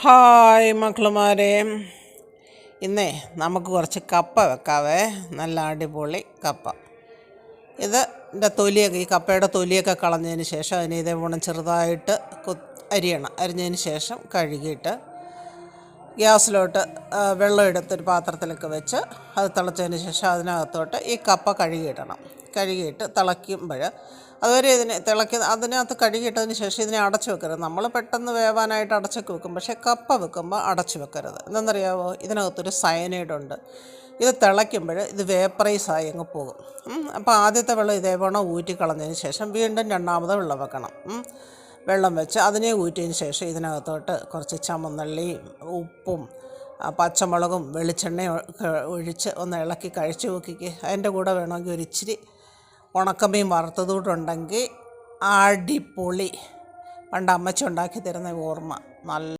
Hi മക്കളുമാരെ, ഇന്നേ നമുക്ക് കുറച്ച് കപ്പ വെക്കാവേ. നല്ല അടിപൊളി കപ്പ. ഇതിൻ്റെ തൊലിയൊക്കെ, ഈ കപ്പയുടെ തൊലിയൊക്കെ കളഞ്ഞതിന് ശേഷം അതിന് ഇതേപോലെ ചെറുതായിട്ട് അരിഞ്ഞതിന് ശേഷം കഴുകിയിട്ട് ഗ്യാസിലോട്ട് വെള്ളം എടുത്തൊരു പാത്രത്തിലൊക്കെ വെച്ച് അത് തിളച്ചതിന് ശേഷം അതിനകത്തോട്ട് ഈ കപ്പ കഴുകിയിട്ട് തിളയ്ക്കുമ്പോൾ അതുവരെ അതിനകത്ത് കഴുകിയിട്ടതിന് ശേഷം ഇതിനെ അടച്ചു വെക്കരുത്. നമ്മൾ പെട്ടെന്ന് വേവാനായിട്ട് അടച്ചൊക്കെ വെക്കും, പക്ഷേ കപ്പ വെക്കുമ്പോൾ അടച്ചു വെക്കരുത്. എന്തെന്നറിയാമോ? ഇതിനകത്തൊരു സയനൈഡുണ്ട്. ഇത് തിളയ്ക്കുമ്പോൾ ഇത് വേപ്പറൈസായി അങ്ങ് പോകും. അപ്പോൾ ആദ്യത്തെ വെള്ളം ഇതേപോലെ ഊറ്റിക്കളഞ്ഞതിന് ശേഷം വീണ്ടും രണ്ടാമത് വെള്ളം വെക്കണം. വെള്ളം വെച്ച് അതിനെ ഊറ്റിയതിന് ശേഷം ഇതിനകത്തോട്ട് കുറച്ച് ചുമന്നുള്ളിയും ഉപ്പും പച്ചമുളകും വെളിച്ചെണ്ണയും ഒക്കെ ഒഴിച്ച് ഒന്ന് ഇളക്കി കഴിച്ച് നോക്കിക്ക്. അതിൻ്റെ കൂടെ വേണമെങ്കിൽ ഒരു ഇച്ചിരി ഉണക്കമീൻ വറുത്തതുകൊണ്ടുണ്ടെങ്കിൽ അടിപൊളി. പണ്ട് അമ്മച്ചി ഉണ്ടാക്കി തരുന്ന ഓർമ്മ. നല്ല